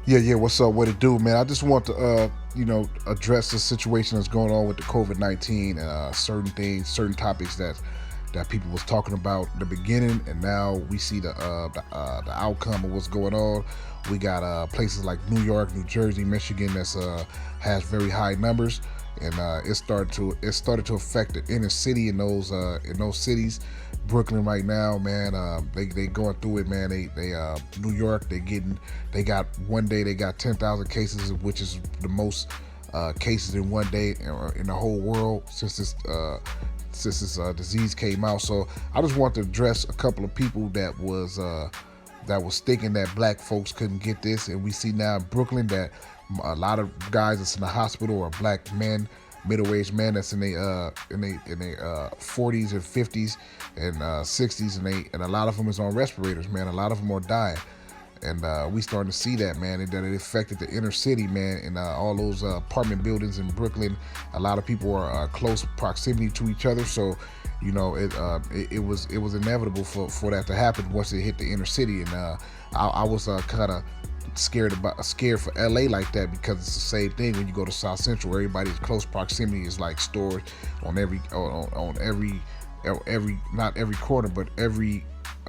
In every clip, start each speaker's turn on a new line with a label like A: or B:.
A: Yeah. What's up? What it do, man? I just want to, address the situation that's going on with the COVID-19 and certain things, certain topics that people was talking about in the beginning, and now we see the outcome of what's going on. We got places like New York, New Jersey, Michigan that's has very high numbers, and it started to affect the inner city in those cities. Brooklyn right now, man, they going through it, man. They New York, they got one day they got 10,000 cases, which is the most cases in one day in the whole world since this disease came out. So I just want to address a couple of people that was thinking that black folks couldn't get this, and we see now in Brooklyn that a lot of guys that's in the hospital are black men, middle-aged men that's in their 40s and 50s and 60s, and a lot of them is on respirators, man. A lot of them are dying. And we starting to see that, man, and that it affected the inner city, man, and all those apartment buildings in Brooklyn. A lot of people are close proximity to each other, so it was inevitable for that to happen once it hit the inner city. And I was kind of scared for LA like that, because it's the same thing when you go to South Central. Everybody's close proximity is like stores on every not every corner, but every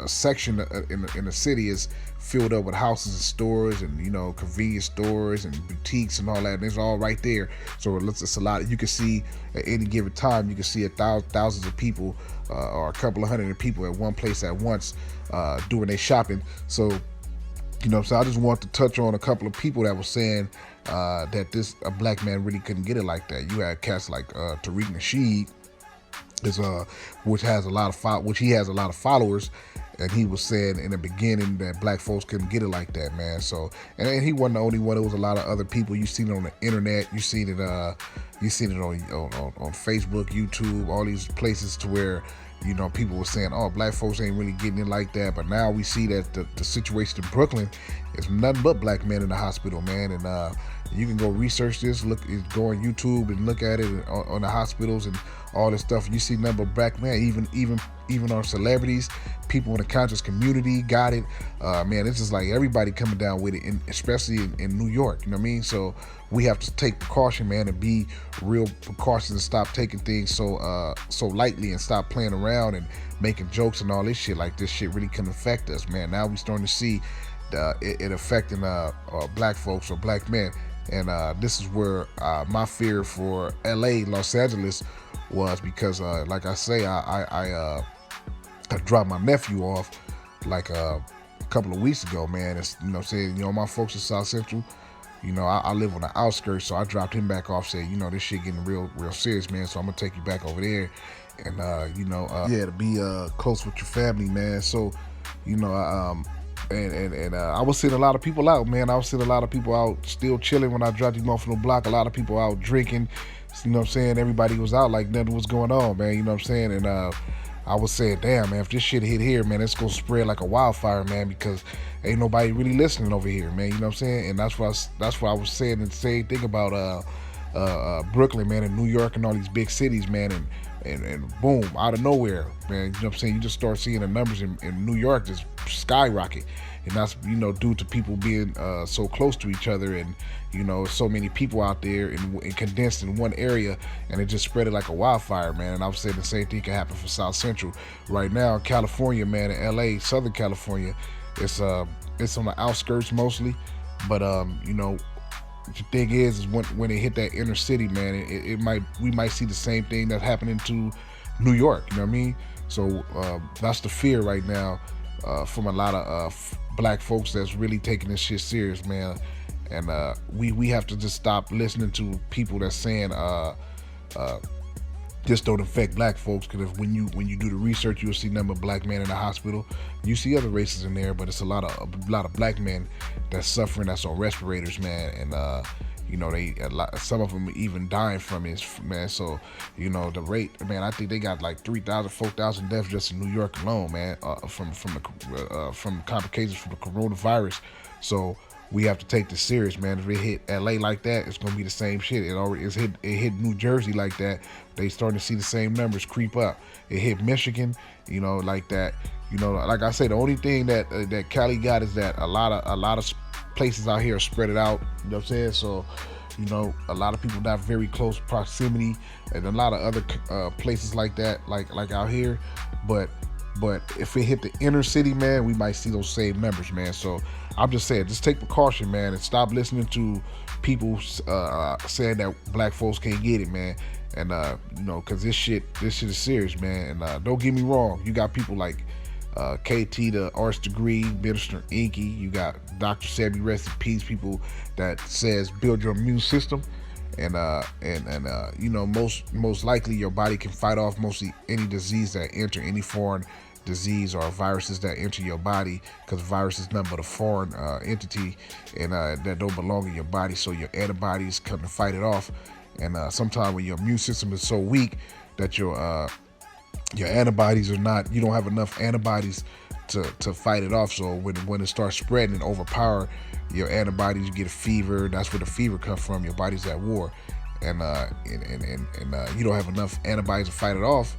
A: section in the city is filled up with houses and stores, and convenience stores and boutiques and all that, and it's all right there. So it's a lot. You can see at any given time, you can see thousands of people, or a couple of hundred people at one place at once, doing their shopping. So I just want to touch on a couple of people that were saying that a black man really couldn't get it like that. You had cats like Tariq Nasheed, is which he has a lot of followers, and he was saying in the beginning that black folks couldn't get it like that, man. So, and he wasn't the only one. There was a lot of other people. You seen it on the internet. You seen it on Facebook, YouTube, all these places to where people were saying, "Oh, black folks ain't really getting it like that." But now we see that the situation in Brooklyn is nothing but black men in the hospital, man. And you can go research this. Go on YouTube and look at it on the hospitals and all this stuff. You see number of black men, even our celebrities, people in the conscious community got it. Man, it's just like everybody coming down with it, especially in New York. You know what I mean? So we have to take precaution, man, and be real precautions, and stop taking things so lightly, and stop playing around and making jokes and all this shit. Like, this shit really can affect us, man. Now we starting to see it affecting black folks or black men. And this is where my fear for LA, Los Angeles, was, because like I say, I dropped my nephew off like a couple of weeks ago, man. It's saying, my folks in South Central. I live on the outskirts, so I dropped him back off. Said, this shit getting real serious, man. So I'm gonna take you back over there, and yeah, to be close with your family, man. So, and I was seeing a lot of people out, man. I was seeing a lot of people out still chilling when I dropped him off on the block. A lot of people out drinking. You know what I'm saying? Everybody was out like nothing was going on, man. You know what I'm saying? And I was saying, damn, man, if this shit hit here, man, it's gonna spread like a wildfire, man, because ain't nobody really listening over here, man. You know what I'm saying? And that's why I was saying the same thing about Brooklyn, man, and New York and all these big cities, man, and boom, out of nowhere, man. You know what I'm saying? You just start seeing the numbers in New York just skyrocket, and that's due to people being so close to each other, and so many people out there and condensed in one area, and it just spread it like a wildfire, man. And I was saying the same thing can happen for South Central right now, California, man, in LA, Southern California. It's on the outskirts mostly, but the thing is when it hit that inner city, man, we might see the same thing that's happening to New York. You know what I mean? So that's the fear right now from a lot of black folks that's really taking this shit serious, man. And we have to just stop listening to people that's saying this don't affect black folks, because when you do the research, you'll see number of black men in the hospital. You see other races in there, but it's a lot of black men that's suffering, that's on respirators, man. And some of them even dying from it, man. So the rate, man, I think they got like 3,000, 4,000 deaths just in New York alone, man, from complications from the coronavirus. So we have to take this serious, man. If it hit LA like that, it's gonna be the same shit. It hit New Jersey like that. They starting to see the same numbers creep up. It hit Michigan, like that. Like I say, the only thing that Cali got is that a lot of places out here are spread it out. You know what I'm saying? So, a lot of people not very close proximity, and a lot of other places like that, like out here. But if it hit the inner city, man, we might see those same numbers, man. So I'm just saying, just take precaution, man, and stop listening to people saying that black folks can't get it, man. And because this shit is serious, man. And don't get me wrong, you got people like KT, the arts degree, Minister Inky. You got Dr. Sebi, rest in peace. People that says build your immune system, and most likely your body can fight off mostly any disease that enter, any foreign disease or viruses that enter your body, because virus is nothing but a foreign entity, and that don't belong in your body. So your antibodies come to fight it off, and sometimes when your immune system is so weak that your antibodies are not, you don't have enough antibodies to fight it off. So when it starts spreading and overpower your antibodies, you get a fever. That's where the fever comes from. Your body's at war, and you don't have enough antibodies to fight it off,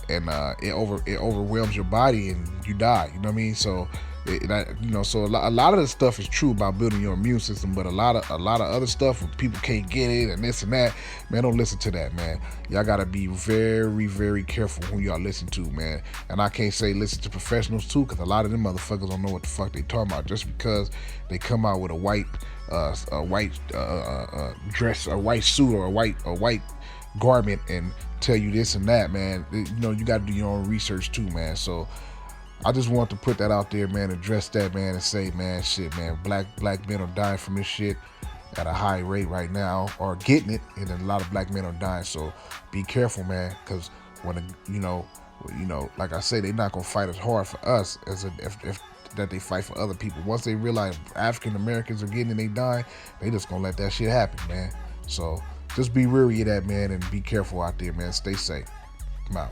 A: and it overwhelms your body and you die. You know what I mean? So so a lot of the stuff is true about building your immune system, but a lot of other stuff, when people can't get it and this and that, man, don't listen to that, man. Y'all gotta be very, very careful who y'all listen to, man. And I can't say listen to professionals too, because a lot of them motherfuckers don't know what the fuck they talking about. Just because they come out with a white dress, a white suit, or a white garment and tell you this and that, man. You got to do your own research too, man. So I just want to put that out there, man, address that, man, and say, man, shit, man, black men are dying from this shit at a high rate right now, or getting it, and a lot of black men are dying. So be careful, man, because when like I say, they're not gonna fight as hard for us as if that they fight for other people. Once they realize African Americans are getting it and they dying, they just gonna let that shit happen, man. So just be wary of that, man, and be careful out there, man. Stay safe. I'm out.